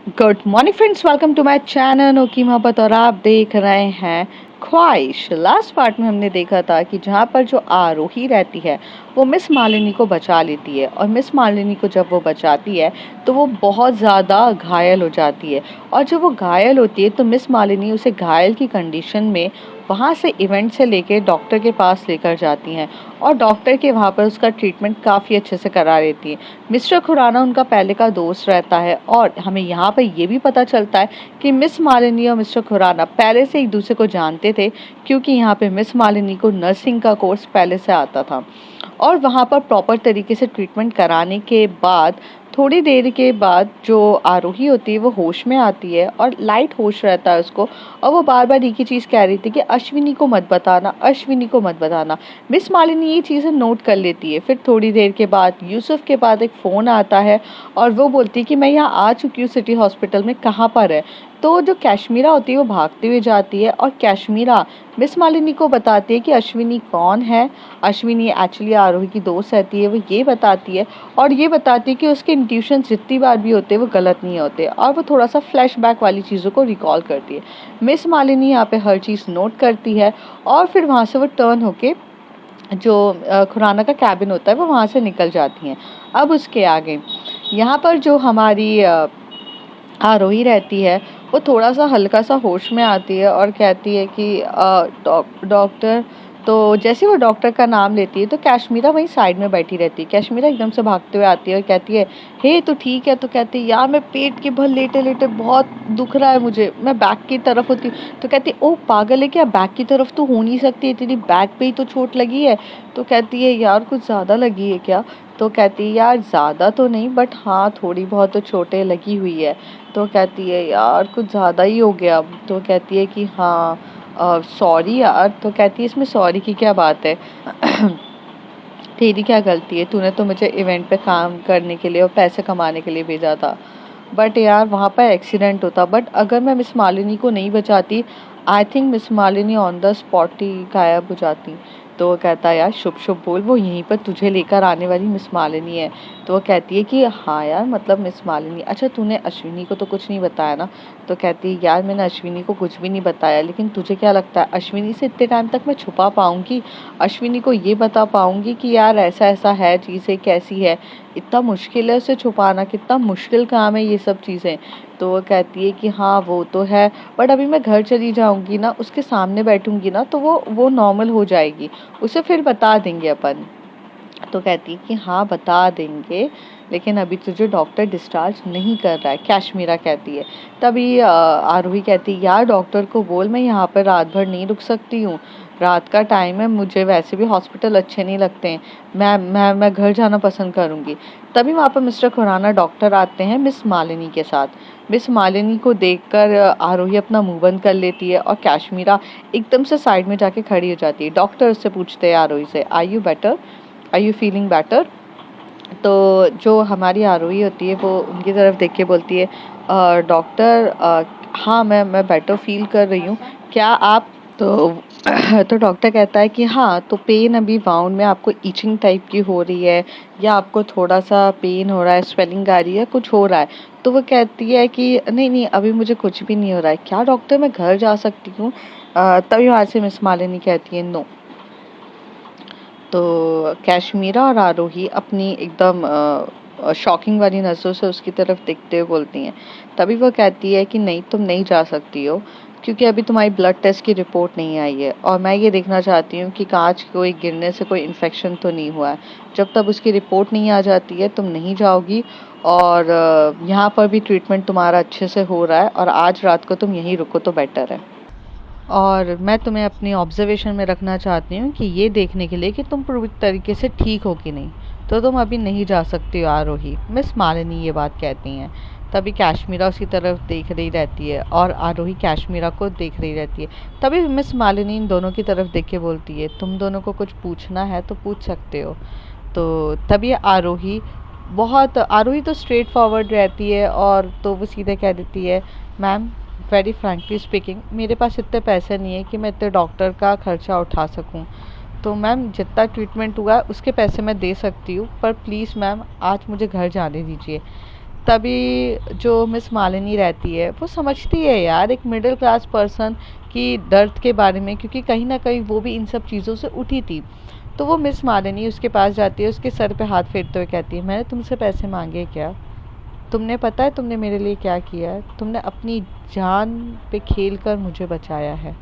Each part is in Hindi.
Good morning friends, welcome to my channel नोकी मोहब्बत और आप देख रहे हैं ख्वाहिश। लास्ट पार्ट में हमने देखा था कि जहाँ पर जो आरोही रहती है वो मिस मालिनी को बचा लेती है और मिस मालिनी को जब वो बचाती है तो वो बहुत ज़्यादा घायल हो जाती है। और जब वो घायल होती है तो मिस मालिनी उसे घायल की कंडीशन में वहाँ से इवेंट से लेके डॉक्टर के पास लेकर जाती हैं और डॉक्टर के वहाँ पर उसका ट्रीटमेंट काफ़ी अच्छे से करा लेती है। मिस्टर खुराना उनका पहले का दोस्त रहता है और हमें यहाँ पर ये भी पता चलता है कि मिस मालिनी और मिस्टर खुराना पहले से एक दूसरे को जानते थे, क्योंकि यहाँ पे मिस मालिनी को नर्सिंग का कोर्स पहले से आता था। और वहाँ पर प्रॉपर तरीके से ट्रीटमेंट कराने के बाद थोड़ी देर के बाद जो आरोही होती है वो होश में आती है और लाइट होश रहता है उसको। और वो बार बार एक ही चीज़ कह रही थी कि अश्विनी को मत बताना, अश्विनी को मत बताना। मिस मालिनी ये चीज़ें नोट कर लेती है। फिर थोड़ी देर के बाद यूसुफ के पास एक फ़ोन आता है और वो बोलती है कि मैं यहाँ आ चुकी हूँ सिटी हॉस्पिटल में, कहाँ पर है। तो जो कैश्मीरा होती है वो भागते हुए जाती है और कैश्मीरा मिस मालिनी को बताती है कि अश्विनी कौन है। अश्विनी एक्चुअली आरोही की दोस्त रहती है, वो ये बताती है और ये बताती है कि उसके इंट्यूशन जितनी बार भी होते हैं वो गलत नहीं होते और वो थोड़ा सा फ्लैशबैक वाली चीज़ों को रिकॉल करती है। मिस मालिनी यहाँ पे हर चीज़ नोट करती है और फिर वहाँ से वो टर्न होके जो खुराना का कैबिन होता है वो वहाँ से निकल जाती हैं। अब उसके आगे यहाँ पर जो हमारी आरोही रहती है वो थोड़ा सा हल्का सा होश में आती है और कहती है कि डॉक्टर। तो जैसे वो डॉक्टर का नाम लेती है तो कैश्मीरा वहीं साइड में बैठी रहती है। कैश्मीरा एकदम से भागते हुए आती है और कहती है, हे तो ठीक है। तो कहती है, यार मैं पेट के बल लेटे लेटे बहुत दुख रहा है मुझे, मैं बैक की तरफ होती हूँ। तो कहती है, ओ पागल है क्या, बैक की तरफ तो हो नहीं सकती, तेरी बैक पे ही तो चोट लगी है। तो कहती है, यार कुछ ज़्यादा लगी है क्या। तो कहती है, यार ज़्यादा तो नहीं बट हाँ थोड़ी बहुत तो चोटें लगी हुई है। तो कहती है, यार कुछ ज़्यादा ही हो गया। तो कहती है कि हाँ सॉरी यार। तो कहती है, इसमें सॉरी की क्या बात है। तेरी क्या गलती है, तूने तो मुझे इवेंट पे काम करने के लिए और पैसे कमाने के लिए भेजा था। बट यार वहाँ पर एक्सीडेंट होता, बट अगर मैं मिस मालिनी को नहीं बचाती I think miss Malini on the spot ही गायब हो जाती। तो वो कहता है, यार शुभ शुभ बोल, वो यहीं पर तुझे लेकर आने वाली मिस मालिनी है। तो वो कहती है कि हाँ यार मतलब मिस मालिनी, अच्छा तूने अश्विनी को तो कुछ नहीं बताया ना। तो कहती है, यार मैंने अश्विनी को कुछ भी नहीं बताया, लेकिन तुझे क्या लगता है अश्विनी से इतने टाइम तक मैं छुपा पाऊंगी, अश्विनी को ये बता पाऊंगी कि यार ऐसा ऐसा है, चीज़ें कैसी है। इतना मुश्किल है उसे छुपाना, कितना मुश्किल काम है ये सब चीज़ें। तो वो कहती है कि हाँ वो तो है, बट अभी मैं घर चली जाऊंगी ना, उसके सामने बैठूंगी ना तो वो नॉर्मल हो जाएगी, उसे फिर बता देंगे अपन। तो कहती है कि हाँ बता देंगे, लेकिन अभी तुझे डॉक्टर डिस्चार्ज नहीं कर रहा है, कैश्मीरा कहती है। तभी आरोही कहती है, यार डॉक्टर को बोल मैं यहाँ पर रात भर नहीं रुक सकती हूँ, रात का टाइम है, मुझे वैसे भी हॉस्पिटल अच्छे नहीं लगते हैं, मैं घर जाना पसंद करूँगी। तभी वहाँ पर मिस्टर खुराना डॉक्टर आते हैं मिस मालिनी के साथ। मिस मालिनी को देखकर आरोही अपना मुंह बंद कर लेती है और कैश्मीरा एकदम से साइड में जाके खड़ी हो जाती है। डॉक्टर उससे पूछते हैं आरोही से, are you better, are you feeling better. तो जो हमारी आरोही होती है वो उनकी तरफ देख के बोलती है, डॉक्टर हाँ मैं बेटर फील कर रही हूँ, क्या आप। तो तो डॉक्टर कहता है कि हाँ तो पेन अभी वाउंड में आपको इचिंग टाइप की हो रही है, या आपको थोड़ा सा पेन हो रहा है, स्वेलिंग आ रही है, कुछ हो रहा है। तो वो कहती है कि नहीं नहीं अभी मुझे कुछ भी नहीं हो रहा है, क्या डॉक्टर मैं घर जा सकती हूँ। तभी वहाँ से मिस मालिनी कहती है, नो। तो कैश्मीरा और आरोही अपनी एकदम शॉकिंग वाली नज़रों से उसकी तरफ देखते हुए बोलती हैं। तभी वो कहती है कि नहीं तुम नहीं जा सकती हो, क्योंकि अभी तुम्हारी ब्लड टेस्ट की रिपोर्ट नहीं आई है और मैं ये देखना चाहती हूँ कि कांच कोई गिरने से कोई इन्फेक्शन तो नहीं हुआ है। जब तक उसकी रिपोर्ट नहीं आ जाती है तुम नहीं जाओगी। और यहाँ पर भी ट्रीटमेंट तुम्हारा अच्छे से हो रहा है और आज रात को तुम यहीं रुको तो बेटर है। और मैं तुम्हें अपनी ऑब्जर्वेशन में रखना चाहती हूँ कि ये देखने के लिए कि तुम पूरी तरीके से ठीक हो कि नहीं। तो तुम अभी नहीं जा सकती हो आरोही, मिस मालिनी ये बात कहती हैं। तभी कैश्मीरा उसकी तरफ देख रही रहती है और आरोही कैश्मीरा को देख रही रहती है। तभी मिस मालिनी इन दोनों की तरफ देख के बोलती है, तुम दोनों को कुछ पूछना है तो पूछ सकते हो। तो तभी आरोही तो स्ट्रेट फॉरवर्ड रहती है और तो वो सीधे कह देती है, मैम वेरी फ्रैंकली स्पीकिंग मेरे पास इतने पैसे नहीं है कि मैं इतने डॉक्टर का खर्चा उठा सकूं। तो मैम जितना ट्रीटमेंट हुआ है उसके पैसे मैं दे सकती हूँ, पर प्लीज़ मैम आज मुझे घर जाने दीजिए। तभी जो मिस मालिनी रहती है वो समझती है यार एक मिडिल क्लास पर्सन की दर्द के बारे में, क्योंकि कहीं ना कहीं वो भी इन सब चीज़ों से उठी थी। तो वो मिस मालिनी उसके पास जाती है, उसके सर पे हाथ फेरते हुए कहती है, मैंने तुमसे पैसे मांगे क्या? तुमने पता है तुमने मेरे लिए क्या किया है? तुमने अपनी जान पे खेल कर मुझे बचाया है,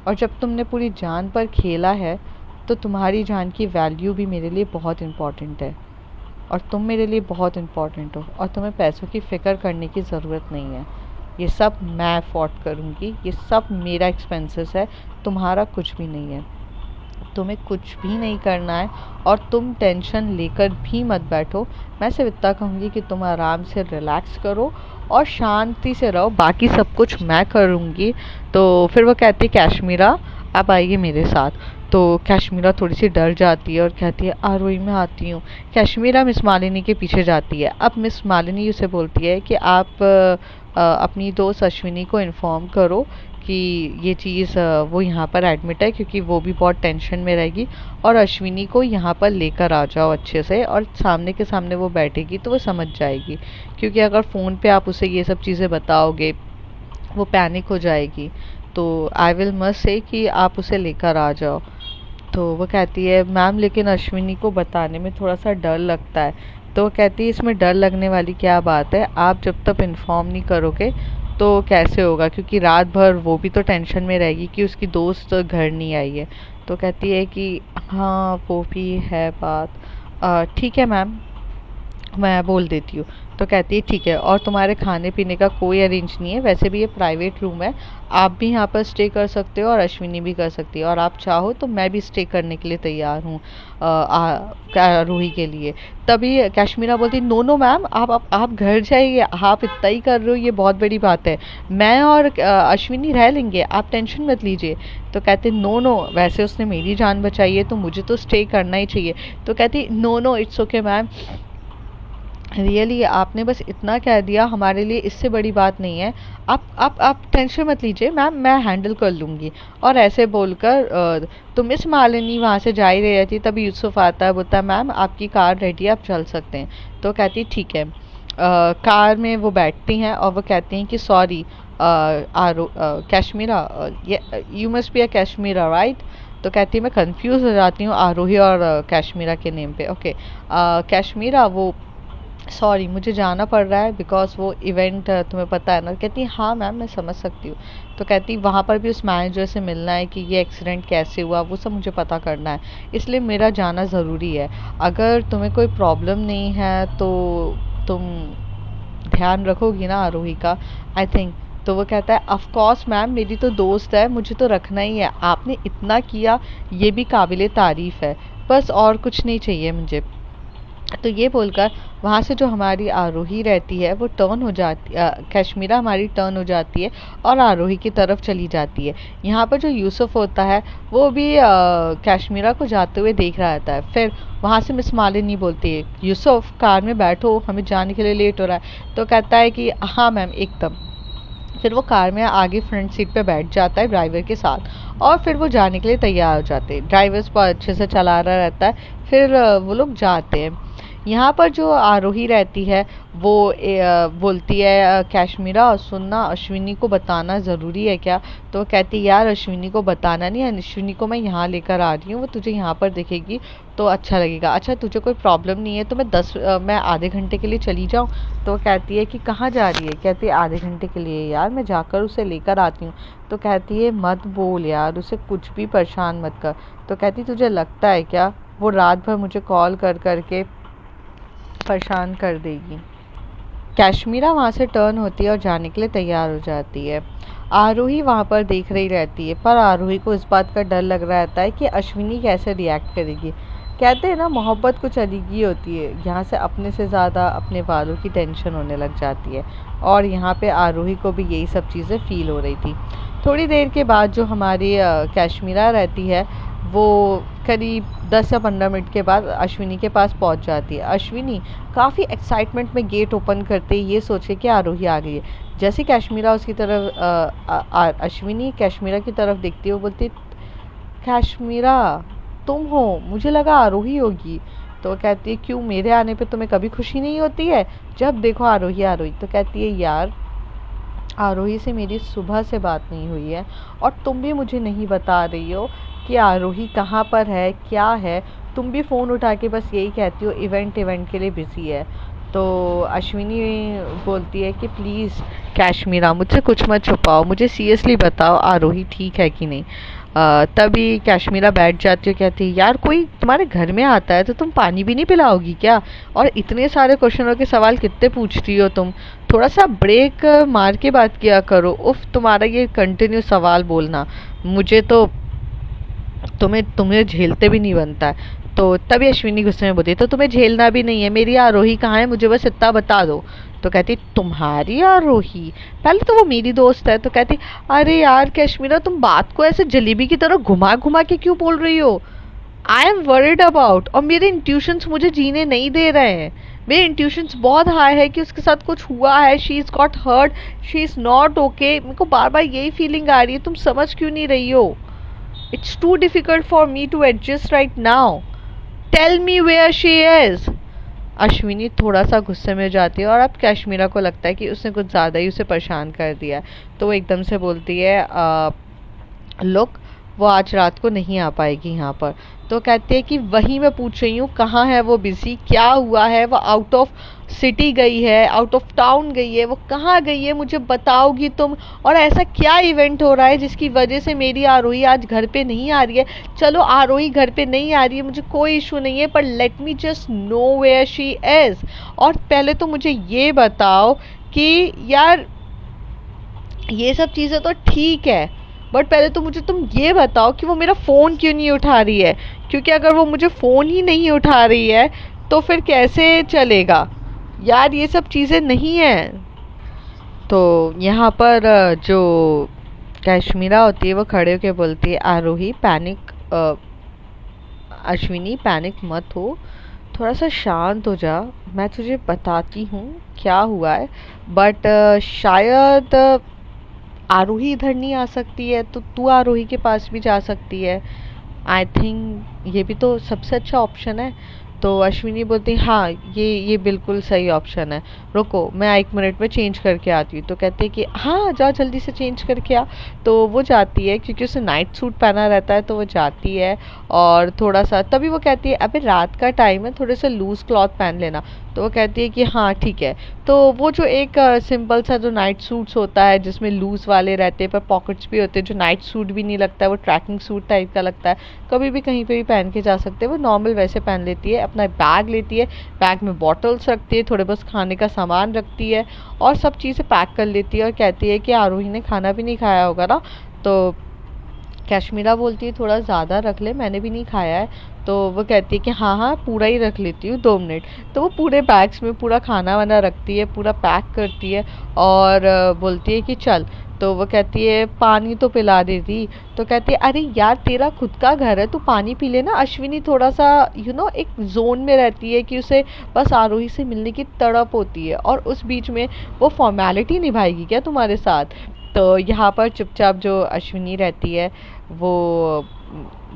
और जब तुमने पूरी जान पर खेला है तो तुम्हारी जान की वैल्यू भी मेरे लिए बहुत इम्पॉर्टेंट है, और तुम मेरे लिए बहुत इम्पॉर्टेंट हो, और तुम्हें पैसों की फ़िक्र करने की ज़रूरत नहीं है। ये सब मैं अफोर्ड करूँगी, ये सब मेरा एक्सपेंसेस है, तुम्हारा कुछ भी नहीं है। तुम्हें कुछ भी नहीं करना है और तुम टेंशन लेकर भी मत बैठो। मैं सिर्फ इतना कहूँगी कि तुम आराम से रिलैक्स करो और शांति से रहो, बाकी सब कुछ मैं करूँगी। तो फिर वो कहती है, कश्मीरा आप आइए मेरे साथ। तो कश्मीरा थोड़ी सी डर जाती है और कहती है, आरोही मैं आती हूँ। कश्मीरा मिस मालिनी के पीछे जाती है। अब मिस मालिनी उसे बोलती है कि आप अपनी दोस्त अश्विनी को इन्फॉर्म करो कि ये चीज़ वो यहाँ पर एडमिट है, क्योंकि वो भी बहुत टेंशन में रहेगी, और अश्विनी को यहाँ पर लेकर आ जाओ अच्छे से, और सामने के सामने वो बैठेगी तो वो समझ जाएगी, क्योंकि अगर फ़ोन पे आप उसे ये सब चीज़ें बताओगे वो पैनिक हो जाएगी। तो आई विल मस्ट से कि आप उसे लेकर आ जाओ। तो वो कहती है, मैम लेकिन अश्विनी को बताने में थोड़ा सा डर लगता है। तो वो कहती है, इसमें डर लगने वाली क्या बात है, आप जब तक इन्फॉर्म नहीं करोगे तो कैसे होगा, क्योंकि रात भर वो भी तो टेंशन में रहेगी कि उसकी दोस्त घर नहीं आई है। तो कहती है कि हाँ वो भी है बात, ठीक है मैम मैं बोल देती हूँ। तो कहती है ठीक है, और तुम्हारे खाने पीने का कोई अरेंज नहीं है, वैसे भी ये प्राइवेट रूम है, आप भी यहाँ पर स्टे कर सकते हो और अश्विनी भी कर सकती है, और आप चाहो तो मैं भी स्टे करने के लिए तैयार हूँ रूही के लिए। तभी कश्मीरा बोलती, नो नो मैम, आप घर जाइए, आप इतना ही कर रहे हो, ये बहुत बड़ी बात है, मैं और अश्विनी रह लेंगे, आप टेंशन मत लीजिए। तो कहते नो नो, वैसे उसने मेरी जान बचाई है तो मुझे तो स्टे करना ही चाहिए। तो कहती no no it's okay ma'am, really आपने बस इतना कह दिया, हमारे लिए इससे बड़ी बात नहीं है, आप टेंशन मत लीजिए मैम, मैं हैंडल कर लूँगी। और ऐसे बोलकर तो मिस मालिनी वहाँ से जा ही रही थी, तभी यूसुफ आता है, बोलता है मैम आपकी कार रेडी है, आप चल सकते हैं। तो कहती ठीक है। कार में वो बैठती हैं और वो कहती हैं कि sorry Kashmira, you must be a Kashmira right? तो कहती है मैं कंफ्यूज हो जाती हूँ आरोही और कश्मीरा के नेम पे। ओके कश्मीरा, वो सॉरी मुझे जाना पड़ रहा है बिकॉज वो इवेंट तुम्हें पता है ना। कहती है हाँ मैम मैं समझ सकती हूँ। तो कहती वहाँ पर भी उस मैनेजर से मिलना है कि ये एक्सीडेंट कैसे हुआ वो सब मुझे पता करना है, इसलिए मेरा जाना ज़रूरी है। अगर तुम्हें कोई प्रॉब्लम नहीं है तो तुम ध्यान रखोगी ना आरोही का, आई थिंक। तो वो कहता है ऑफ कोर्स मैम, मेरी तो दोस्त है, मुझे तो रखना ही है, आपने इतना किया ये भी काबिले तारीफ़ है, बस और कुछ नहीं चाहिए मुझे। तो ये बोलकर वहाँ से जो हमारी आरोही रहती है वो टर्न हो जाती, कश्मीरा हमारी टर्न हो जाती है और आरोही की तरफ चली जाती है। यहाँ पर जो यूसुफ होता है वो भी कश्मीरा को जाते हुए देख रहा होता है। फिर वहाँ से मिस मालिनी बोलती है, यूसुफ कार में बैठो, हमें जाने के लिए लेट हो रहा है। तो कहता है कि हाँ मैम एकदम। फिर वो कार में आगे फ्रंट सीट पे बैठ जाता है ड्राइवर के साथ, और फिर वो जाने के लिए तैयार हो जाते हैं। ड्राइवर बहुत अच्छे से चला रहा रहता है। फिर वो लोग जाते हैं। यहाँ पर जो आरोही रहती है वो बोलती है, कश्मीरा सुनना, अश्विनी को बताना ज़रूरी है क्या? तो वो कहती है यार अश्विनी को बताना नहीं है, अश्विनी को मैं यहाँ लेकर आ रही हूँ, वो तुझे यहाँ पर दिखेगी तो अच्छा लगेगा। अच्छा तुझे कोई प्रॉब्लम नहीं है तो मैं आधे घंटे के लिए चली जाऊँ? तो वो कहती है कि कहाँ जा रही है? कहती है आधे घंटे के लिए यार, मैं जाकर उसे लेकर आती हूँ। तो कहती है मत बोल यार, उसे कुछ भी परेशान मत कर। तो कहती तुझे लगता है क्या वो रात भर मुझे कॉल कर करके परेशान कर देगी? कश्मीरा वहाँ से टर्न होती है और जाने के लिए तैयार हो जाती है। आरोही वहाँ पर देख रही रहती है, पर आरोही को इस बात का डर लग रहा रहता है कि अश्विनी कैसे रिएक्ट करेगी। कहते हैं ना मोहब्बत कुछ अलग ही होती है, यहाँ से अपने से ज़्यादा अपने वालों की टेंशन होने लग जाती है, और यहाँ पे आरोही को भी यही सब चीज़ें फील हो रही थी। थोड़ी देर के बाद जो हमारी कश्मीरा रहती है वो करीब 10 या 15 मिनट के बाद अश्विनी के पास पहुंच जाती है। अश्विनी काफ़ी एक्साइटमेंट में गेट ओपन करते ये सोचे कि आरोही आ गई है। जैसे कश्मीरा उसकी तरफ अश्विनी कश्मीरा की तरफ देखती है, वो बोलती कश्मीरा तुम हो, मुझे लगा आरोही होगी। तो वो कहती है क्यों, मेरे आने पे तुम्हें कभी खुशी नहीं होती है, जब देखो आरोही आरोही। तो कहती है यार आरोही से मेरी सुबह से बात नहीं हुई है और तुम भी मुझे नहीं बता रही हो कि आरोही कहाँ पर है, क्या है। तुम भी फ़ोन उठा के बस यही कहती हो इवेंट इवेंट के लिए बिज़ी है। तो अश्विनी बोलती है कि प्लीज़ कैशमीरा मुझसे कुछ मत छुपाओ, मुझे सीरियसली बताओ आरोही ठीक है कि नहीं। तभी कैशमीरा बैठ जाती है, कहती है यार कोई तुम्हारे घर में आता है तो तुम पानी भी नहीं पिलाओगी क्या, और इतने सारे क्वेश्चनों के सवाल कितने पूछती हो तुम, थोड़ा सा ब्रेक मार के बात किया करो। उफ तुम्हारा ये कंटिन्यू सवाल बोलना, मुझे तो तुम्हें तुम्हें झेलते भी नहीं बनता है। तो तभी अश्विनी गुस्से में बोलती है तो तुम्हें झेलना भी नहीं है, मेरी आरोही कहाँ है, मुझे बस इतना बता दो। तो कहती तुम्हारी आरोही, पहले तो वो मेरी दोस्त है। तो कहती अरे यार कश्मीरा तुम बात को ऐसे जलेबी की तरह घुमा घुमा के क्यों बोल रही हो, आई एम वरिड अबाउट, और मेरे इंट्यूशंस मुझे जीने नहीं दे रहे हैं। मेरे इंट्यूशंस बहुत हाई है कि उसके साथ कुछ हुआ है, she is got hurt, she is not okay. मेरे को बार बार यही फीलिंग आ रही है, तुम समझ क्यों नहीं रही हो। It's too difficult for me to adjust right now, tell me where she is. Ashwini थोड़ा सा गुस्से में जाती है और अब कैशमीरा को लगता है कि उसने कुछ ज़्यादा ही उसे परेशान कर दिया है। तो वो एकदम से बोलती है लुक वो आज रात को नहीं आ पाएगी यहाँ पर। तो कहते हैं कि वही मैं पूछ रही हूँ कहाँ है वो बिजी, क्या हुआ है, वो आउट ऑफ सिटी गई है, आउट ऑफ टाउन गई है, वो कहाँ गई है मुझे बताओगी तुम, और ऐसा क्या इवेंट हो रहा है जिसकी वजह से मेरी आरोही आज घर पे नहीं आ रही है। चलो आरोही घर पे नहीं आ रही है मुझे कोई इशू नहीं है, पर let me just know where she is. और पहले तो मुझे ये बताओ कि यार ये सब चीज़ें तो ठीक है, बट पहले तो मुझे तुम ये बताओ कि वो मेरा फ़ोन क्यों नहीं उठा रही है, क्योंकि अगर वो मुझे फ़ोन ही नहीं उठा रही है तो फिर कैसे चलेगा यार, ये सब चीज़ें नहीं हैं। तो यहाँ पर जो कैशमीरा होती है वो खड़े होकर बोलती है आरोही पैनिक, अश्विनी पैनिक मत हो, थोड़ा सा शांत हो जा, मैं तुझे बताती हूँ क्या हुआ है। बट शायद आरोही इधर नहीं आ सकती है तो तू आरोही के पास भी जा सकती है, आई थिंक ये भी तो सबसे अच्छा ऑप्शन है। तो अश्विनी बोलती हाँ ये बिल्कुल सही ऑप्शन है, रुको मैं 1 मिनट में चेंज करके आती हूँ। तो कहते हैं कि हाँ जा जल्दी से चेंज करके आ। तो वो जाती है क्योंकि उसे नाइट सूट पहना रहता है, तो वो जाती है और थोड़ा सा तभी वो कहती है अबे रात का टाइम है थोड़े से लूज़ क्लॉथ पहन लेना। तो वो कहती है कि हाँ ठीक है। तो वो जो एक सिंपल सा जो नाइट सूट्स होता है जिसमें लूज़ वाले रहते हैं पर पॉकेट्स भी होते हैं, जो नाइट सूट भी नहीं लगता है, वो ट्रैकिंग सूट टाइप का लगता है, कभी भी कहीं पे भी पहन के जा सकते हैं, वो नॉर्मल वैसे पहन लेती है। अपना बैग लेती है, बैग में बॉटल्स रखती है, थोड़े बहुत खाने का सामान रखती है और सब चीज़ें पैक कर लेती है और कहती है कि आरोही ने खाना भी नहीं खाया होगा ना। तो कैशमीरा बोलती है थोड़ा ज़्यादा रख ले, मैंने भी नहीं खाया है। तो वो कहती है कि हाँ हाँ पूरा ही रख लेती हूँ 2 मिनट। तो वो पूरे बैग्स में पूरा खाना वाना रखती है, पूरा पैक करती है और बोलती है कि चल। तो वो कहती है पानी तो पिला देती। तो कहती है अरे यार तेरा खुद का घर है, तू पानी पी लेना। अश्विनी थोड़ा सा एक जोन में रहती है कि उसे बस आरोही से मिलने की तड़प होती है और उस बीच में वो फॉर्मेलिटी निभाएगी क्या तुम्हारे साथ। तो यहाँ पर चुपचाप जो अश्विनी रहती है वो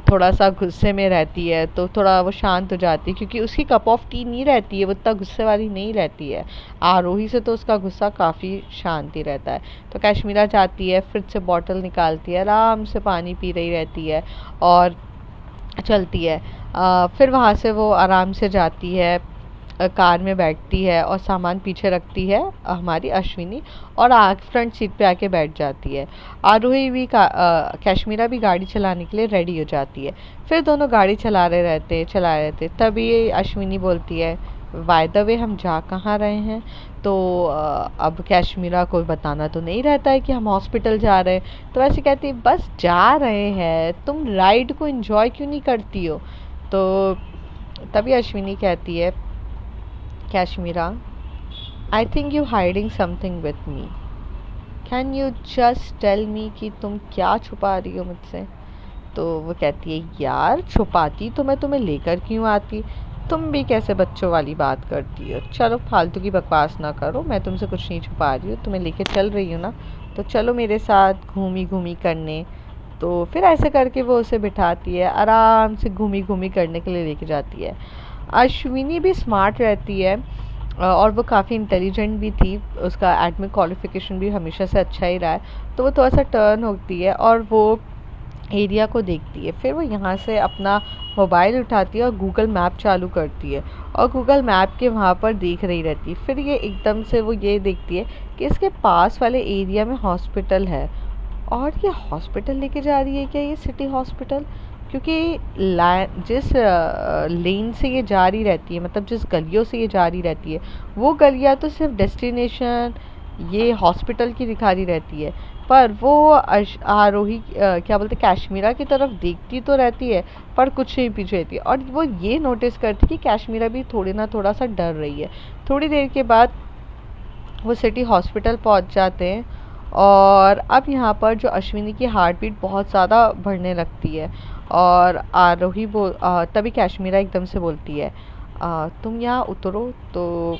थोड़ा सा गुस्से में रहती है, तो थोड़ा वो शांत हो जाती है क्योंकि उसकी कप ऑफ टी नहीं रहती है, वो इतना गुस्से वाली नहीं रहती है। आरोही से तो उसका गुस्सा काफ़ी शांत ही रहता है। तो कश्मीरा जाती है, फ्रिज से बॉटल निकालती है, आराम से पानी पी रही रहती है और चलती है। फिर वहाँ से वो आराम से जाती है, कार में बैठती है और सामान पीछे रखती है हमारी अश्विनी, और फ्रंट सीट पे आके बैठ जाती है। आरोही भी कश्मीरा भी गाड़ी चलाने के लिए रेडी हो जाती है। फिर दोनों गाड़ी चला रहे थे तभी अश्विनी बोलती है बाय द वे हम जा कहाँ रहे हैं। तो अब कश्मीरा को बताना तो नहीं रहता है कि हम हॉस्पिटल जा रहे हैं, तो ऐसे कहती है बस जा रहे हैं, तुम राइड को एंजॉय क्यों नहीं करती हो। तो तभी अश्विनी कहती है Kashmira, I think you hiding something with me. Can you just tell me कि तुम क्या छुपा रही हो मुझसे। तो वो कहती है यार छुपाती तो मैं तुम्हें लेकर क्यों आती, तुम भी कैसे बच्चों वाली बात करती हो। चलो फालतू की बकवास ना करो, मैं तुमसे कुछ नहीं छुपा रही हूँ, तुम्हें लेके चल रही हूँ ना, तो चलो मेरे साथ घूमी घूमी करने। तो फिर ऐसे करके वो उसे बिठाती है, आराम से घूमी घूमी करने के लिए लेके जाती है। अश्विनी भी स्मार्ट रहती है और वो काफ़ी इंटेलिजेंट भी थी, उसका एडमिट क्वालिफिकेशन भी हमेशा से अच्छा ही रहा है। तो वो थोड़ा सा टर्न होती है और वो एरिया को देखती है। फिर वो यहाँ से अपना मोबाइल उठाती है और गूगल मैप चालू करती है और गूगल मैप के वहाँ पर देख रही रहती है। फिर ये एकदम से वो ये देखती है कि इसके पास वाले एरिया में हॉस्पिटल है और ये हॉस्पिटल लेके जा रही है क्या, ये सिटी हॉस्पिटल? क्योंकि जिस लेन से ये जा रही रहती है, मतलब जिस गलियों से ये जा रही रहती है, वो गलियाँ तो सिर्फ डेस्टिनेशन ये हॉस्पिटल की दिखा रही रहती है। पर वो आरोही क्या बोलते कश्मीरा की तरफ देखती तो रहती है पर कुछ नहीं पीछे रहती है। और वो ये नोटिस करती है कि कश्मीरा भी थोड़ी ना थोड़ा सा डर रही है। थोड़ी देर के बाद वो सिटी हॉस्पिटल पहुंच जाते हैं और अब यहाँ पर जो अश्विनी की हार्ट बीट बहुत ज़्यादा बढ़ने लगती है और आरोही तभी कश्मीरा एकदम से बोलती है तुम यहाँ उतरो। तो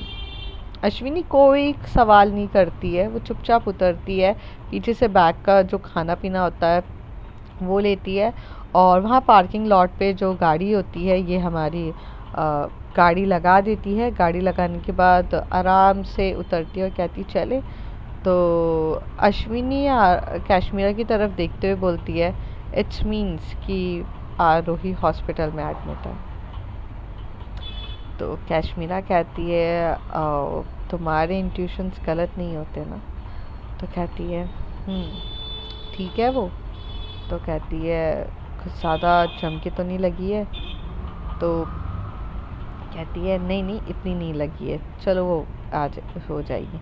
अश्विनी कोई सवाल नहीं करती है, वो चुपचाप उतरती है, पीछे से बैग का जो खाना पीना होता है वो लेती है और वहाँ पार्किंग लॉट पे जो गाड़ी होती है ये हमारी गाड़ी लगा देती है। गाड़ी लगाने के बाद आराम से उतरती है और कहती चले। तो अश्विनी कश्मीरा की तरफ देखते हुए बोलती है इट्स मीन्स कि आरोही हॉस्पिटल में एडमिट है। तो कश्मीरा कहती है तुम्हारे इंट्यूशंस गलत नहीं होते ना। तो कहती है ठीक है वो। तो कहती है कुछ ज़्यादा चमकी तो नहीं लगी है? तो कहती है नहीं नहीं इतनी नहीं लगी है, चलो वो आज हो जाएगी।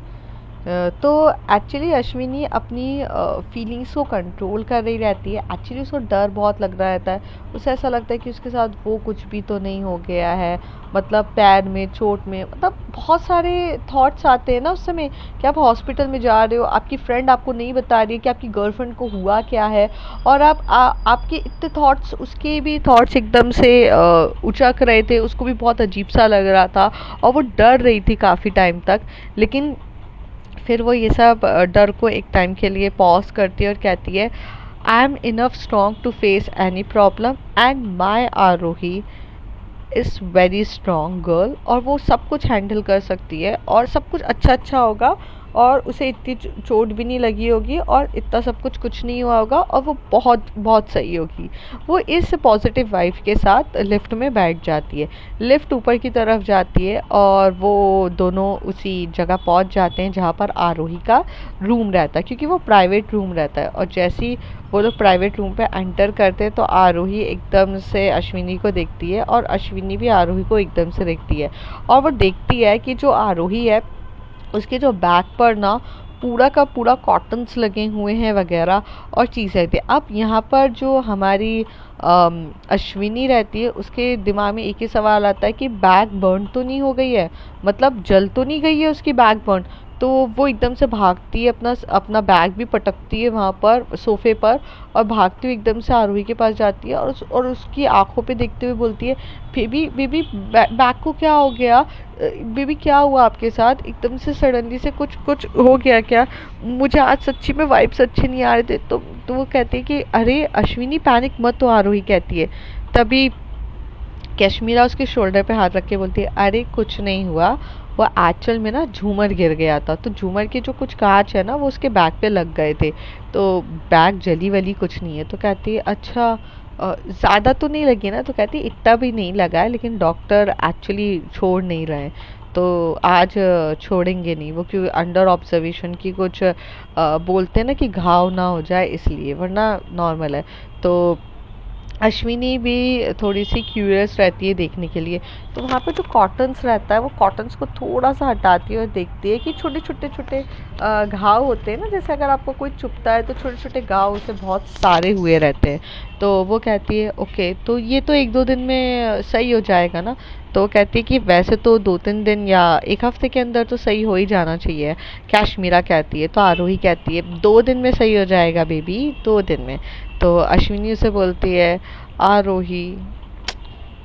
तो एक्चुअली अश्विनी अपनी फीलिंग्स को कंट्रोल कर रही रहती है। एक्चुअली उसको डर बहुत लग रहा रहता है, उसे ऐसा लगता है कि उसके साथ वो कुछ भी तो नहीं हो गया है, मतलब पैर में चोट में, मतलब बहुत सारे थॉट्स आते हैं ना उस समय कि आप हॉस्पिटल में जा रहे हो, आपकी फ्रेंड आपको नहीं बता रही है कि आपकी गर्लफ्रेंड को हुआ क्या है और आपके इतने थॉट्स, उसके भी थॉट्स एकदम से उचक रहे थे, उसको भी बहुत अजीब सा लग रहा था और वो डर रही थी काफ़ी टाइम तक। लेकिन फिर वो ये सब डर को एक टाइम के लिए पॉज करती है और कहती है I am enough strong to face any problem and my Aarohi is very strong girl. और वो सब कुछ हैंडल कर सकती है और सब कुछ अच्छा अच्छा होगा और उसे इतनी चोट भी नहीं लगी होगी और इतना सब कुछ नहीं हुआ होगा और वो बहुत बहुत सही होगी। वो इस पॉजिटिव वाइब के साथ लिफ्ट में बैठ जाती है। लिफ्ट ऊपर की तरफ जाती है और वो दोनों उसी जगह पहुंच जाते हैं जहाँ पर आरोही का रूम रहता है, क्योंकि वो प्राइवेट रूम रहता है। और जैसे ही वो लोग प्राइवेट रूम पे एंटर करते हैं तो आरोही एकदम से अश्विनी को देखती है और अश्विनी भी आरोही को एकदम से देखती है और वो देखती है कि जो आरोही है उसके जो बैक पर ना पूरा का पूरा कॉटन्स लगे हुए हैं वगैरह और चीज़ें थी। अब यहाँ पर जो हमारी अश्विनी रहती है उसके दिमाग में एक ही सवाल आता है कि बैग बर्न तो नहीं हो गई है, मतलब जल तो नहीं गई है उसकी बैग बर्न। तो वो एकदम से भागती है, अपना अपना बैग भी पटकती है वहाँ पर सोफे पर और भागती हुई एकदम से आरोही के पास जाती है और उसकी आंखों पे देखते हुए बोलती है बेबी बेबी बैग को क्या हो गया, बेबी क्या हुआ आपके साथ, एकदम से सडनली से कुछ कुछ हो गया क्या, मुझे आज सच्ची में वाइब्स अच्छे नहीं आ रहे थे। तो वो कहती है कि अरे अश्विनी पैनिक मत, तो आरोही कहती है। तभी कश्मीरा उसके शोल्डर पे हाथ रख के बोलती है अरे कुछ नहीं हुआ, वो एक्चुअल में ना झूमर गिर गया था, तो झूमर के जो कुछ कांच है ना वो उसके बैग पे लग गए थे, तो बैग जली वली कुछ नहीं है। तो कहती है अच्छा ज़्यादा तो नहीं लगी ना? तो कहती है इतना भी नहीं लगा है, लेकिन डॉक्टर एक्चुअली छोड़ नहीं रहे हैं, तो आज छोड़ेंगे नहीं वो, क्योंकि अंडर ऑब्जर्वेशन की कुछ बोलते हैं ना कि घाव ना हो जाए इसलिए, वरना नॉर्मल है। तो अश्विनी भी थोड़ी सी क्यूरियस रहती है देखने के लिए, तो वहाँ पे जो कॉटन्स रहता है वो कॉटन्स को थोड़ा सा हटाती है और देखती है कि छोटे छोटे छोटे घाव होते हैं ना, जैसे अगर आपको कोई चुभता है तो छोटे छोटे घाव उसे बहुत सारे हुए रहते हैं। तो वो कहती है ओके तो ये तो एक दो दिन में सही हो जाएगा ना? तो कहती है कि वैसे तो 2-3 दिन या एक हफ्ते के अंदर तो सही हो ही जाना चाहिए, कश्मीरा कहती है। तो आरोही कहती है 2 दिन में सही हो जाएगा बेबी, 2 दिन में। तो अश्विनी उसे बोलती है आरोही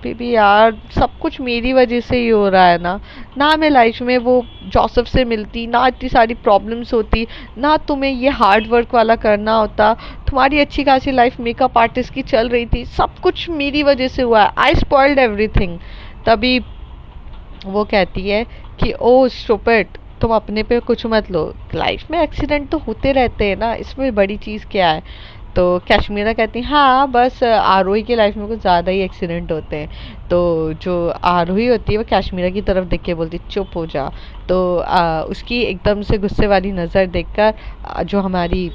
बेबी यार सब कुछ मेरी वजह से ही हो रहा है ना मैं लाइफ में वो जोसेफ से मिलती, ना इतनी सारी प्रॉब्लम्स होती, ना तुम्हें ये हार्ड वर्क वाला करना होता, तुम्हारी अच्छी खासी लाइफ मेकअप आर्टिस्ट की चल रही थी, सब कुछ मेरी वजह से हुआ है, आई स्पॉइल्ड एवरीथिंग। तभी वो कहती है कि ओ स्टूपिड, तुम अपने पे कुछ मत लो, लाइफ में एक्सीडेंट तो होते रहते हैं ना, इसमें बड़ी चीज़ क्या है। तो कश्मीरा कहती है हाँ बस आरोही की लाइफ में कुछ ज़्यादा ही एक्सीडेंट होते हैं। तो जो आरोही होती है वो कश्मीरा की तरफ देख के बोलती चुप हो जा। तो उसकी एकदम से गुस्से वाली नज़र देखकर जो हमारी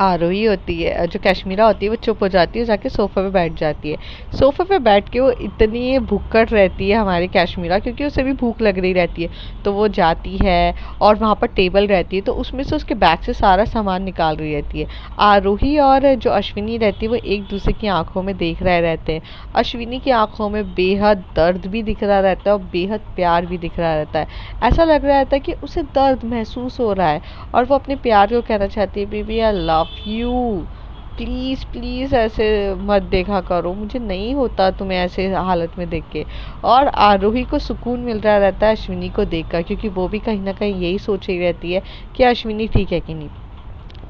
आरोही होती है, जो कश्मीरा होती है, वो चुप हो जाती है, जाके सोफे पे बैठ जाती है। सोफे पे बैठ के वो इतनी भुक्कड़ रहती है हमारी कश्मीरा, क्योंकि उसे भी भूख लग रही रहती है। तो वो जाती है और वहाँ पर टेबल रहती है, तो उसमें से उसके बैग से सारा सामान निकाल रही रहती है। आरोही और जो अश्विनी रहती है वो एक दूसरे की आंखों में देख रहे रहते हैं। अश्विनी की आंखों में बेहद दर्द भी दिख रहा रहता है और बेहद प्यार भी दिख रहा रहता है। ऐसा लग रहा रहता है कि उसे दर्द महसूस हो रहा है और वो अपने प्यार को कहना चाहती है, baby I love you, please please ऐसे मत देखा करो, मुझे नहीं होता तुम्हें ऐसे हालत में देख के। और आरोही को सुकून मिल रहा रहता है अश्विनी को देखकर, क्योंकि वो भी कहीं ना कहीं यही सोच रही रहती है कि अश्विनी ठीक है कि नहीं।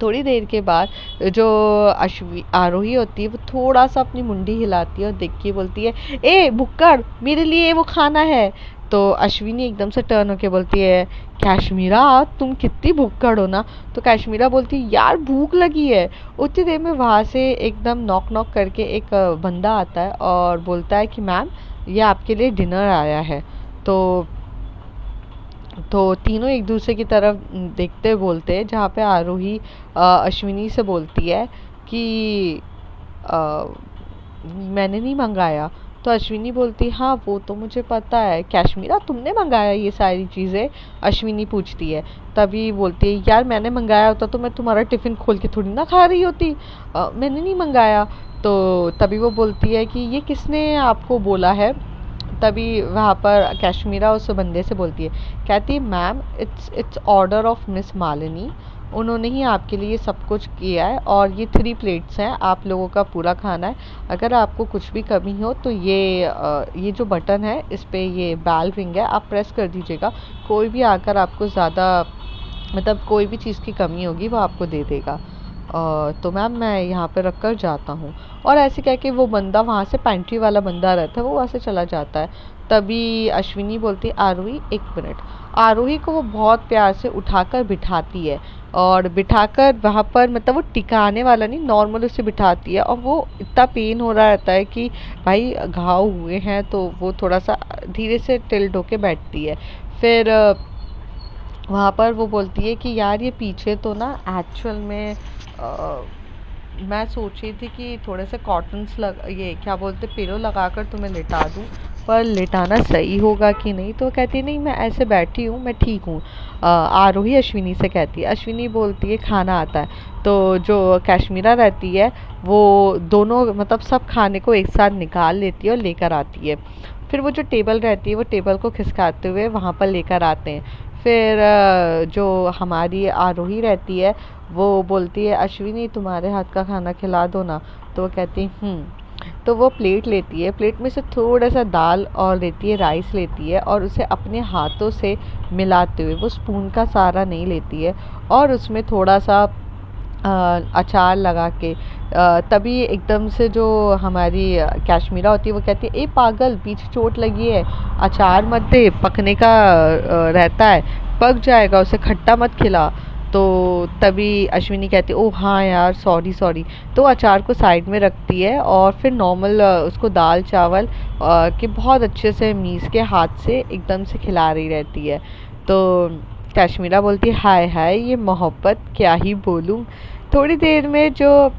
थोड़ी देर के बाद जो आरोही होती है वो थोड़ा सा अपनी मुंडी हिलाती है और देख के बोलती है, ए भुक्कड़, मेरे लिए वो खाना है। तो अश्विनी एकदम से टर्न होके बोलती है, कश्मीरा तुम कितनी भुक्कड़ हो ना। तो कश्मीरा बोलती है यार भूख लगी है। उतनी देर में वहाँ से एकदम नॉक नॉक करके एक बंदा आता है और बोलता है कि मैम ये आपके लिए डिनर आया है। तो तीनों एक दूसरे की तरफ देखते बोलते हैं, जहाँ पे आरोही अश्विनी से बोलती है कि अ, मैंने नहीं मंगाया। तो अश्विनी बोलती हाँ वो तो मुझे पता है। कश्मीरा तुमने मंगाया ये सारी चीज़ें, अश्विनी पूछती है। तभी बोलती है यार मैंने मंगाया होता तो मैं तुम्हारा टिफ़िन खोल के थोड़ी ना खा रही होती, मैंने नहीं मंगाया। तो तभी वो बोलती है कि ये किसने आपको बोला है। तभी वहाँ पर कश्मीरा उस बंदे से बोलती है, कहती है ma'am it's order of miss Malini, उन्होंने ही आपके लिए सब कुछ किया है और ये 3 प्लेट्स हैं, आप लोगों का पूरा खाना है। अगर आपको कुछ भी कमी हो तो ये जो बटन है इस पे ये बेल रिंग है, आप प्रेस कर दीजिएगा, कोई भी आकर आपको ज़्यादा मतलब कोई भी चीज़ की कमी होगी वो आपको दे देगा। तो मैम मैं यहाँ पे रख कर जाता हूँ। और ऐसे कह के वो बंदा वहाँ से, पेंट्री वाला बंदा रहता है, वो वहाँ से चला जाता है। तभी अश्विनी बोलती है आरोही एक मिनट। आरोही को वो बहुत प्यार से उठाकर बिठाती है और बिठाकर वहाँ पर, मतलब वो टिकाने वाला नहीं, नॉर्मल उसे बिठाती है। और वो इतना पेन हो रहा रहता है कि भाई घाव हुए हैं, तो वो थोड़ा सा धीरे से टिल्ट होके बैठती है। फिर वहाँ पर वो बोलती है कि यार ये पीछे तो ना एक्चुअल में मैं सोच रही थी कि थोड़े से कॉटन्स ये क्या बोलते पिलो लगाकर तुम्हें लिटा दूँ, पर लिटाना सही होगा कि नहीं। तो कहती नहीं मैं ऐसे बैठी हूँ, मैं ठीक हूँ। आरोही अश्विनी से कहती है, अश्विनी बोलती है खाना आता है। तो जो कश्मीरा रहती है वो दोनों मतलब सब खाने को एक साथ निकाल लेती है और लेकर आती है। फिर वो जो टेबल रहती है वो टेबल को खिसकाते हुए वहाँ पर लेकर आते हैं। फिर जो हमारी आरोही रहती है वो बोलती है अश्विनी तुम्हारे हाथ का खाना खिला दो ना। तो वो कहती है तो वो प्लेट लेती है, प्लेट में से थोड़ा सा दाल और लेती है, राइस लेती है और उसे अपने हाथों से मिलाते हुए, वो स्पून का सहारा नहीं लेती है, और उसमें थोड़ा सा अचार लगा के तभी एकदम से जो हमारी कश्मीरा होती है वो कहती है ए पागल पीछे चोट लगी है, अचार मत दे, पकने का रहता है, पक जाएगा, उसे खट्टा मत खिला। तो तभी अश्विनी कहती है ओ हाँ यार सॉरी सॉरी। तो अचार को साइड में रखती है और फिर नॉर्मल उसको दाल चावल के बहुत अच्छे से मीस के हाथ से एकदम से खिला रही रहती है। तो कश्मीरा बोलती है हाय हाय ये मोहब्बत क्या ही बोलूँ। थोड़ी देर में जो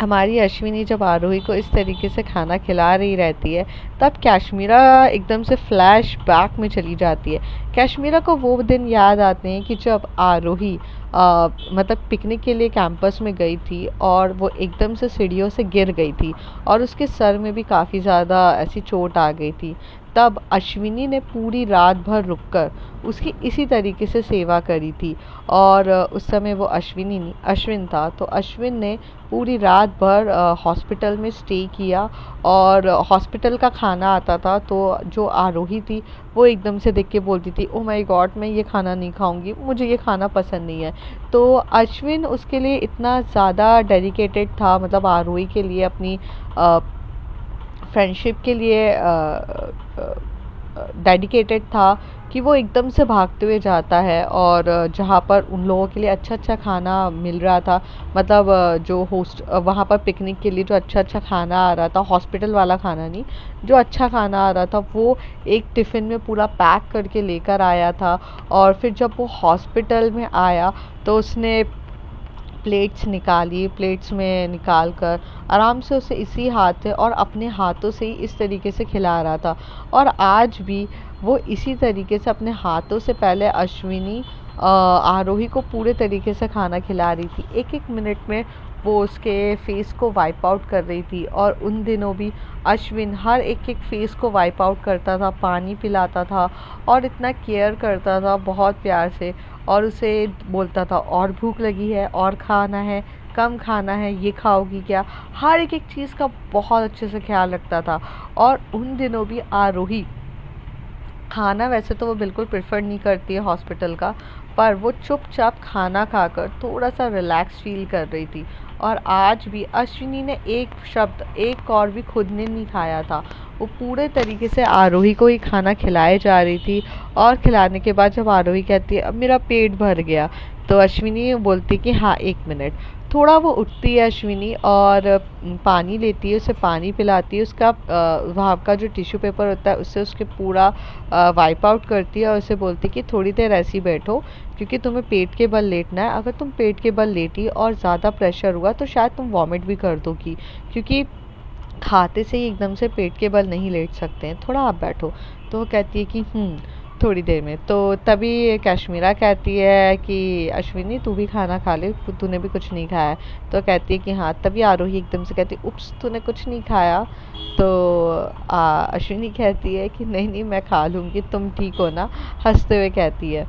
हमारी अश्विनी जब आरोही को इस तरीके से खाना खिला रही रहती है, तब कश्मीरा एकदम से फ्लैश बैक में चली जाती है। कश्मीरा को वो दिन याद आते हैं कि जब आरोही मतलब पिकनिक के लिए कैंपस में गई थी और वो एकदम से सीढ़ियों से गिर गई थी और उसके सर में भी काफ़ी ज़्यादा ऐसी चोट आ गई थी। तब अश्विनी ने पूरी रात भर रुककर उसकी इसी तरीके से सेवा करी थी। और उस समय वो अश्विनी नहीं अश्विन था, तो अश्विन ने पूरी रात भर हॉस्पिटल में स्टे किया और हॉस्पिटल का खाना आता था। तो जो आरोही थी वो एकदम से देख के बोलती थी ओ माय गॉड मैं ये खाना नहीं खाऊंगी, मुझे ये खाना पसंद नहीं है। तो अश्विन उसके लिए इतना ज़्यादा डेडिकेटेड था, मतलब आरोही के लिए अपनी फ्रेंडशिप के लिए डेडिकेटेड था कि वो एकदम से भागते हुए जाता है और जहाँ पर उन लोगों के लिए अच्छा अच्छा खाना मिल रहा था, मतलब जो होस्ट वहाँ पर पिकनिक के लिए जो अच्छा अच्छा खाना आ रहा था, हॉस्पिटल वाला खाना नहीं, जो अच्छा खाना आ रहा था वो एक टिफ़िन में पूरा पैक करके लेकर आया था। और फिर जब वो हॉस्पिटल में आया तो उसने प्लेट्स निकाली, प्लेट्स में निकाल कर आराम से उसे इसी हाथ से और अपने हाथों से ही इस तरीके से खिला रहा था। और आज भी वो इसी तरीके से अपने हाथों से पहले अश्विनी आरोही को पूरे तरीके से खाना खिला रही थी। एक एक मिनट में वो उसके फेस को वाइप आउट कर रही थी। और उन दिनों भी अश्विन हर एक एक फेस को वाइप आउट करता था, पानी पिलाता था और इतना केयर करता था बहुत प्यार से। और उसे बोलता था और भूख लगी है, और खाना है, कम खाना है, ये खाओगी क्या, हर एक एक चीज़ का बहुत अच्छे से ख्याल रखता था। और उन दिनों भी आरोही खाना वैसे तो वो बिल्कुल प्रेफर नहीं करती है हॉस्पिटल का, पर वो चुपचाप खाना खाकर थोड़ा सा रिलैक्स फील कर रही थी। और आज भी अश्विनी ने एक शब्द एक और भी खुद ने नहीं खाया था, वो पूरे तरीके से आरोही को ही खाना खिलाए जा रही थी। और खिलाने के बाद जब आरोही कहती है अब मेरा पेट भर गया, तो अश्विनी बोलती कि हाँ एक मिनट। थोड़ा वो उठती है अश्विनी और पानी लेती है, उसे पानी पिलाती है, उसका वहाँ का जो टिश्यू पेपर होता है उससे उसके पूरा वाइप आउट करती है और उसे बोलती है कि थोड़ी देर ऐसे ही बैठो, क्योंकि तुम्हें पेट के बल लेटना है। अगर तुम पेट के बल लेटी और ज़्यादा प्रेशर हुआ तो शायद तुम वॉमिट भी कर दोगी, क्योंकि खाते से ही एकदम से पेट के बल नहीं लेट सकते हैं, थोड़ा आप बैठो। तो वो कहती है कि थोड़ी देर में। तो तभी कश्मीरा कहती है कि अश्विनी तू भी खाना खा ले, तूने भी कुछ नहीं खाया है। तो कहती है कि हाँ। तभी आरोही एकदम से कहती है उप्स तूने कुछ नहीं खाया। तो अश्विनी कहती है कि नहीं नहीं मैं खा लूँगी, तुम ठीक हो ना, हंसते हुए कहती है।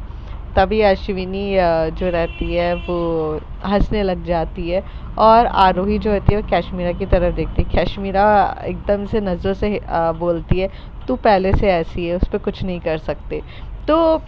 तभी अश्विनी जो रहती है वो हंसने लग जाती है। और आरोही जो होती है वो कश्मीरा की तरफ देखती है। कश्मीरा एकदम से नज़रों से बोलती है तू पहले से ऐसी है, उस पर कुछ नहीं कर सकते। तो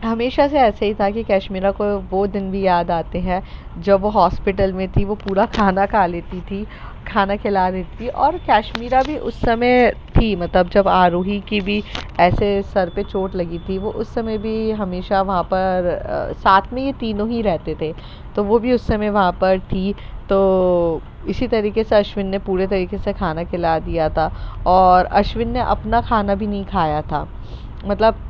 हमेशा से ऐसे ही था कि कश्मीरा को वो दिन भी याद आते हैं जब वो हॉस्पिटल में थी, वो पूरा खाना खा लेती थी, खाना खिला देती थी। और कश्मीरा भी उस समय थी, मतलब जब आरोही की भी ऐसे सर पे चोट लगी थी, वो उस समय भी हमेशा वहाँ पर साथ में ये तीनों ही रहते थे, तो वो भी उस समय वहाँ पर थी। तो इसी तरीके से अश्विन ने पूरे तरीके से खाना खिला दिया था। और अश्विन ने अपना खाना भी नहीं खाया था, मतलब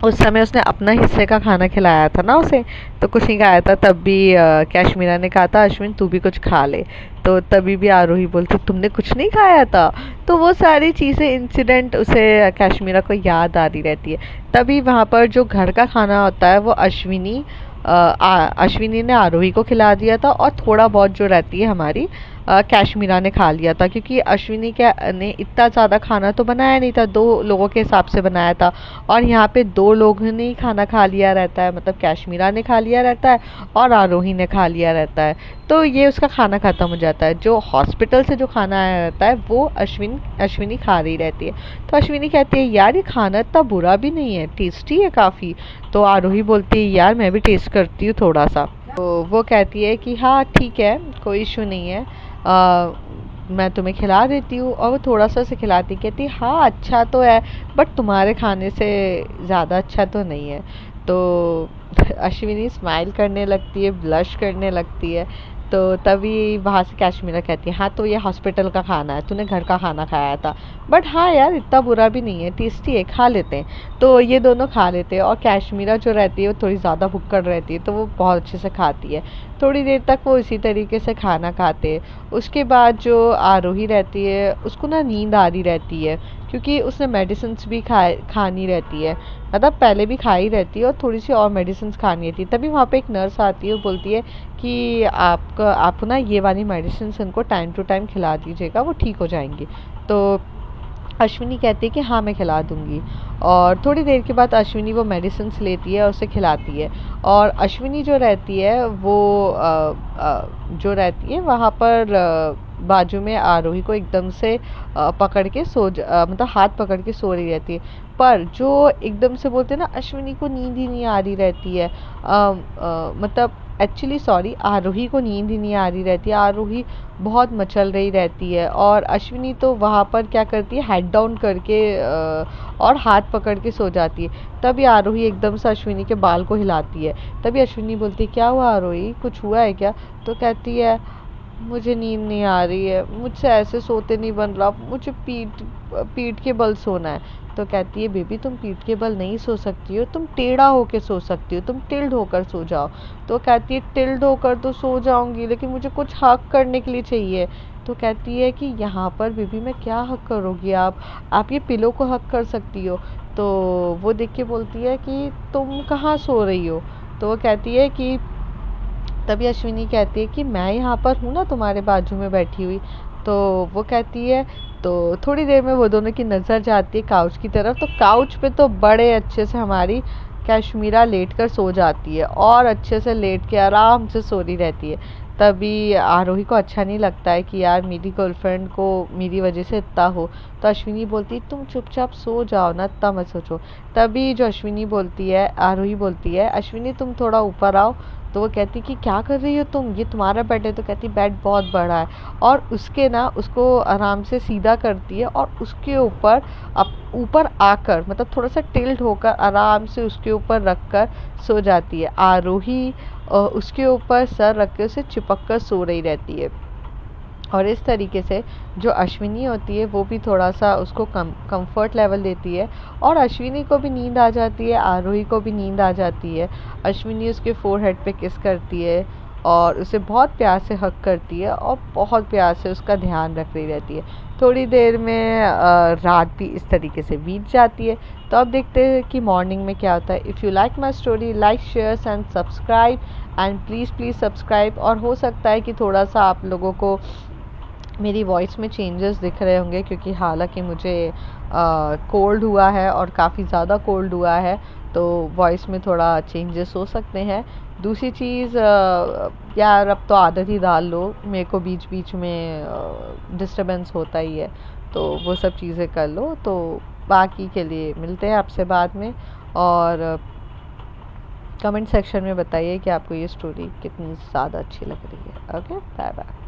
उस समय उसने अपना हिस्से का खाना खिलाया था ना उसे, तो कुछ नहीं खाया था। तब भी कश्मीरा ने कहा था अश्विन तू भी कुछ खा ले, तो तभी भी आरोही बोलती तुमने कुछ नहीं खाया था। तो वो सारी चीज़ें इंसिडेंट उसे कश्मीरा को याद आ रही रहती है। तभी वहाँ पर जो घर का खाना होता है वो अश्विनी ने आरोही को खिला दिया था। और थोड़ा बहुत जो रहती है हमारी कश्मीरा ने खा लिया था, क्योंकि अश्विनी ने इतना ज़्यादा खाना तो बनाया नहीं था, 2 लोगों के हिसाब से बनाया था। और यहाँ पे 2 लोगों ने ही खाना खा लिया रहता है, मतलब कश्मीरा ने खा लिया रहता है और आरोही ने खा लिया रहता है। तो ये उसका खाना ख़त्म हो जाता है। जो हॉस्पिटल से जो खाना आया रहता है वो अश्विनी खा रही रहती है। तो अश्विनी कहती है यार ये खाना इतना बुरा भी नहीं है, टेस्टी है काफ़ी। तो आरोही बोलती है यार मैं भी टेस्ट करती हूँ थोड़ा सा। तो वो कहती है कि हाँ ठीक है, कोई इशू नहीं है, मैं तुम्हें खिला देती हूँ। और वो थोड़ा सा उसे खिलाती, कहती हाँ अच्छा तो है, बट तुम्हारे खाने से ज़्यादा अच्छा तो नहीं है। तो अश्विनी स्माइल करने लगती है, ब्लश करने लगती है। तो तभी वहाँ से कश्मीरा कहती है हाँ तो ये हॉस्पिटल का खाना है, तूने घर का खाना खाया था, बट हाँ यार इतना बुरा भी नहीं है, टेस्टी है, खा लेते हैं। तो ये दोनों खा लेते हैं। और कश्मीरा जो रहती है वो थोड़ी ज़्यादा भुक्कड़ रहती है, तो वो बहुत अच्छे से खाती है। थोड़ी देर तक वो इसी तरीके से खाना खाते हैं। उसके बाद जो आरोही रहती है उसको ना नींद आ रही रहती है, क्योंकि उसने मेडिसिन्स भी खानी रहती है, मतलब पहले भी खाई रहती है और थोड़ी सी और मेडिसिन्स खानी रहती है। तभी वहाँ पे एक नर्स आती है, वो बोलती है कि आप ना ये वाली मेडिसिन इनको टाइम टू टाइम खिला दीजिएगा, वो ठीक हो जाएंगी। तो अश्विनी कहती है कि हाँ मैं खिला दूँगी। और थोड़ी देर के बाद अश्विनी वो मेडिसिन्स लेती है और उसे खिलाती है। और अश्विनी जो रहती है वो जो रहती है वहाँ पर बाजू में आरोही को एकदम से पकड़ के मतलब हाथ पकड़ के सो रही रहती है। पर जो एकदम से बोलते हैं ना अश्विनी को नींद ही नहीं आ रही रहती है, मतलब एक्चुअली सॉरी, आरोही को नींद ही नहीं आ रही रहती है। आरोही बहुत मचल रही रहती है और अश्विनी तो वहाँ पर क्या करती है, हेड डाउन करके और हाथ पकड़ के सो जाती है। तभी आरोही एकदम से अश्विनी के बाल को हिलाती है। तभी अश्विनी बोलती है, क्या हुआ आरोही, कुछ हुआ है क्या? तो कहती है, मुझे नींद नहीं आ रही है, मुझसे ऐसे सोते नहीं बन रहा, मुझे पीठ पीठ के बल सोना है। तो कहती है, बेबी तुम पीठ के बल नहीं सो सकती हो, तुम टेढ़ा होकर सो सकती हो, तुम टिल्ड होकर सो जाओ। तो कहती है, टिल्ड होकर तो सो जाऊंगी, लेकिन मुझे कुछ हक करने के लिए चाहिए। तो कहती है कि यहाँ पर बेबी मैं क्या हक करोगी आप ये पिलो को हक कर सकती हो। तो वो देख के बोलती है कि तुम कहाँ सो रही हो? तो वो कहती है कि तभी अश्विनी कहती है कि मैं यहाँ पर हूँ ना, तुम्हारे बाजू में बैठी हुई। तो वो कहती है, तो थोड़ी देर में वो दोनों की नज़र जाती है काउच की तरफ। तो काउच पे तो बड़े अच्छे से हमारी कश्मीरा लेट कर सो जाती है और अच्छे से लेट के आराम से सो रही रहती है। तभी आरोही को अच्छा नहीं लगता है कि यार मेरी गर्लफ्रेंड को मेरी वजह से इतना हो। तो अश्विनी बोलती है, तुम चुपचाप सो जाओ ना, इतना मत सोचो। तभी जो अश्विनी बोलती है, आरोही बोलती है, अश्विनी तुम थोड़ा ऊपर आओ। तो वो कहती कि क्या कर रही हो तुम, ये तुम्हारा बेड है। तो कहती बेड बहुत बड़ा है। और उसके ना उसको आराम से सीधा करती है और उसके ऊपर ऊपर आकर, मतलब थोड़ा सा टिल्ट होकर आराम से उसके ऊपर रख कर सो जाती है। आरोही उसके ऊपर सर रख के उसे चिपक कर सो रही रहती है। और इस तरीके से जो अश्विनी होती है वो भी थोड़ा सा उसको कंफर्ट लेवल देती है और अश्विनी को भी नींद आ जाती है, आरोही को भी नींद आ जाती है। अश्विनी उसके फोरहेड पे किस करती है और उसे बहुत प्यार से हग करती है और बहुत प्यार से उसका ध्यान रख रही रहती है। थोड़ी देर में रात भी इस तरीके से बीत जाती है। तो अब देखते हैं कि मॉर्निंग में क्या होता है। If you like my story, like share and subscribe, and please subscribe. और हो सकता है कि थोड़ा सा आप लोगों को मेरी वॉइस में चेंजेस दिख रहे होंगे, क्योंकि हालांकि मुझे कोल्ड हुआ है और काफ़ी ज़्यादा कोल्ड हुआ है, तो वॉइस में थोड़ा चेंजेस हो सकते हैं। दूसरी चीज़, यार अब तो आदत ही डाल लो, मेरे को बीच बीच में डिस्टरबेंस होता ही है, तो वो सब चीज़ें कर लो। तो बाकी के लिए मिलते हैं आपसे बाद में। और कमेंट सेक्शन में बताइए कि आपको ये स्टोरी कितनी ज़्यादा अच्छी लग रही है। Okay, bye bye.